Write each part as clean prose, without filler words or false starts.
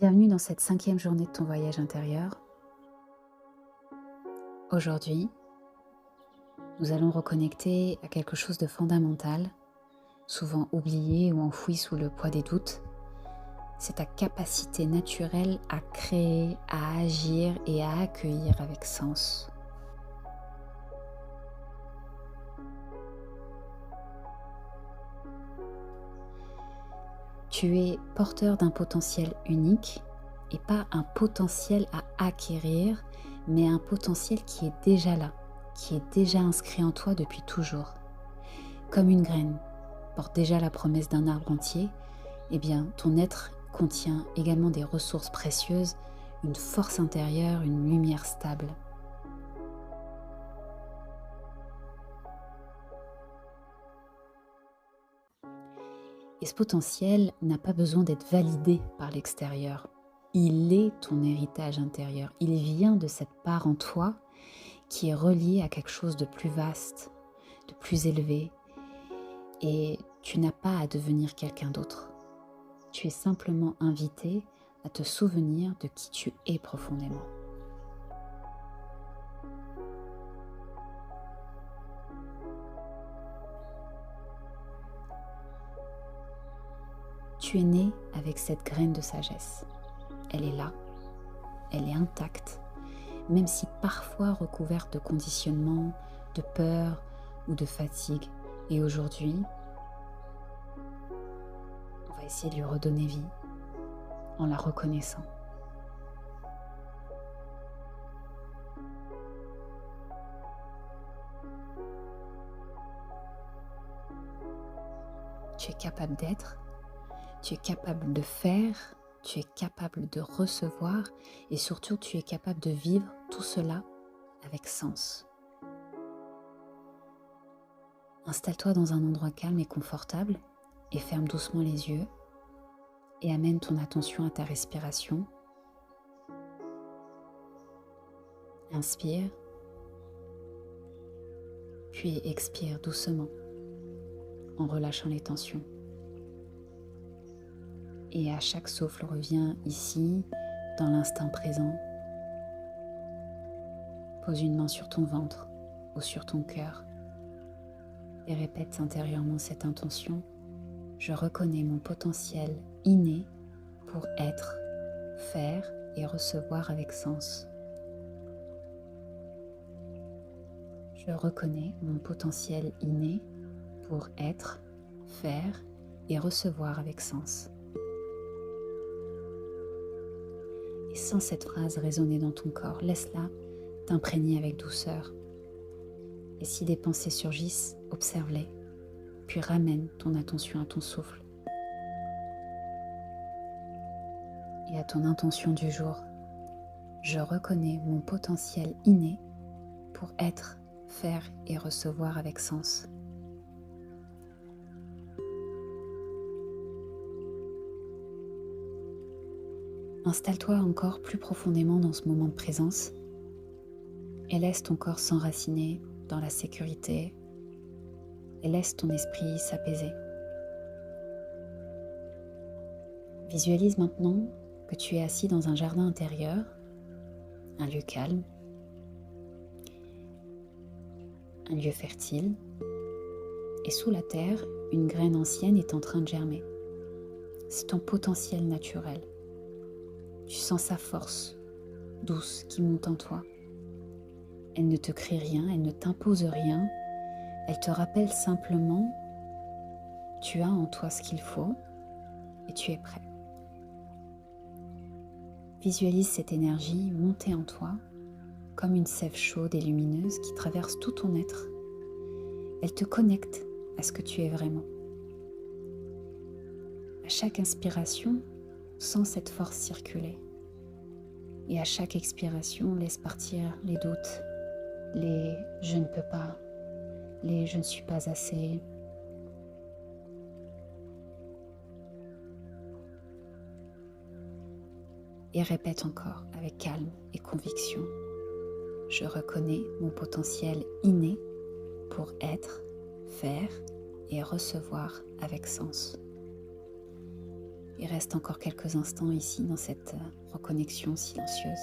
Bienvenue dans cette 5e journée de ton voyage intérieur. Aujourd'hui, nous allons reconnecter à quelque chose de fondamental, souvent oublié ou enfoui sous le poids des doutes. C'est ta capacité naturelle à créer, à agir et à accueillir avec sens. Tu es porteur d'un potentiel unique et pas un potentiel à acquérir, mais un potentiel qui est déjà là, qui est déjà inscrit en toi depuis toujours. Comme une graine porte déjà la promesse d'un arbre entier, eh bien ton être contient également des ressources précieuses, une force intérieure, une lumière stable. Et ce potentiel n'a pas besoin d'être validé par l'extérieur. Il est ton héritage intérieur. Il vient de cette part en toi qui est reliée à quelque chose de plus vaste, de plus élevé. Et tu n'as pas à devenir quelqu'un d'autre. Tu es simplement invité à te souvenir de qui tu es profondément. Tu es né avec cette graine de sagesse. Elle est là, elle est intacte, même si parfois recouverte de conditionnement, de peur ou de fatigue. Et aujourd'hui, on va essayer de lui redonner vie en la reconnaissant. Tu es capable d'être, tu es capable de faire, tu es capable de recevoir et surtout tu es capable de vivre tout cela avec sens. Installe-toi dans un endroit calme et confortable et ferme doucement les yeux et amène ton attention à ta respiration. Inspire, puis expire doucement en relâchant les tensions. Et à chaque souffle, reviens ici, dans l'instant présent. Pose une main sur ton ventre ou sur ton cœur et répète intérieurement cette intention. Je reconnais mon potentiel inné pour être, faire et recevoir avec sens. Je reconnais mon potentiel inné pour être, faire et recevoir avec sens. Et sens cette phrase résonner dans ton corps, laisse-la t'imprégner avec douceur. Et si des pensées surgissent, observe-les, puis ramène ton attention à ton souffle. Et à ton intention du jour, je reconnais mon potentiel inné pour être, faire et recevoir avec sens. Installe-toi encore plus profondément dans ce moment de présence et laisse ton corps s'enraciner dans la sécurité et laisse ton esprit s'apaiser. Visualise maintenant que tu es assis dans un jardin intérieur, un lieu calme, un lieu fertile, et sous la terre, une graine ancienne est en train de germer. C'est ton potentiel naturel. Tu sens sa force douce qui monte en toi. Elle ne te crie rien, elle ne t'impose rien. Elle te rappelle simplement, tu as en toi ce qu'il faut et tu es prêt. Visualise cette énergie monter en toi comme une sève chaude et lumineuse qui traverse tout ton être. Elle te connecte à ce que tu es vraiment. À chaque inspiration, sens cette force circuler. Et à chaque expiration, laisse partir les doutes, les « je ne peux pas », les « je ne suis pas assez ». Et répète encore avec calme et conviction. Je reconnais mon potentiel inné pour être, faire et recevoir avec sens. Et reste encore quelques instants ici dans cette reconnexion silencieuse.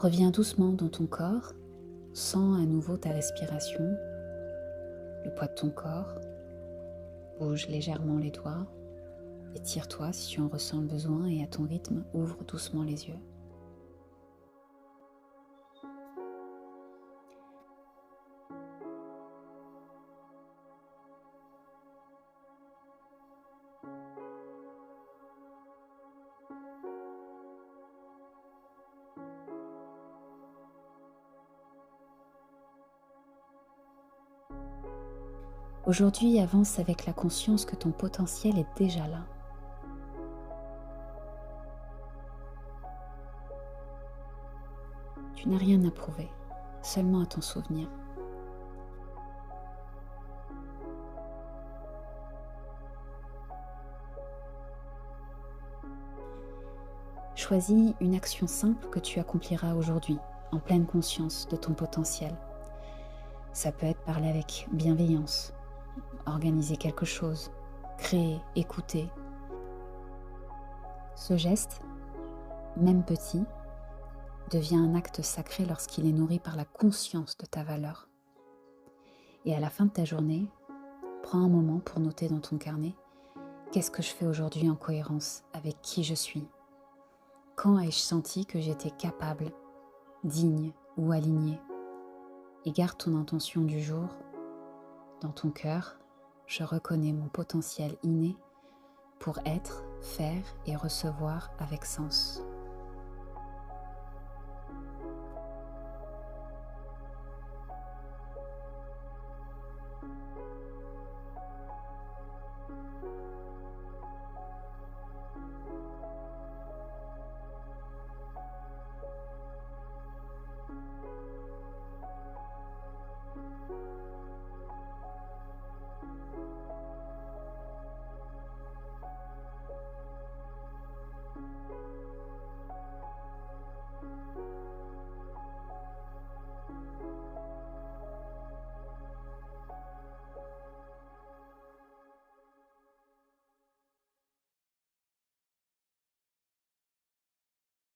Reviens doucement dans ton corps, sens à nouveau ta respiration, le poids de ton corps, bouge légèrement les doigts, étire-toi si tu en ressens le besoin et à ton rythme, ouvre doucement les yeux. Aujourd'hui, avance avec la conscience que ton potentiel est déjà là. Tu n'as rien à prouver, seulement à t'en souvenir. Choisis une action simple que tu accompliras aujourd'hui, en pleine conscience de ton potentiel. Ça peut être parler avec bienveillance, organiser quelque chose, créer, écouter. Ce geste, même petit, devient un acte sacré lorsqu'il est nourri par la conscience de ta valeur. Et à la fin de ta journée, prends un moment pour noter dans ton carnet « Qu'est-ce que je fais aujourd'hui en cohérence avec qui je suis ? Quand ai-je senti que j'étais capable, digne ou alignée ?» Et garde ton intention du jour dans ton cœur. Je reconnais mon potentiel inné pour être, faire et recevoir avec sens.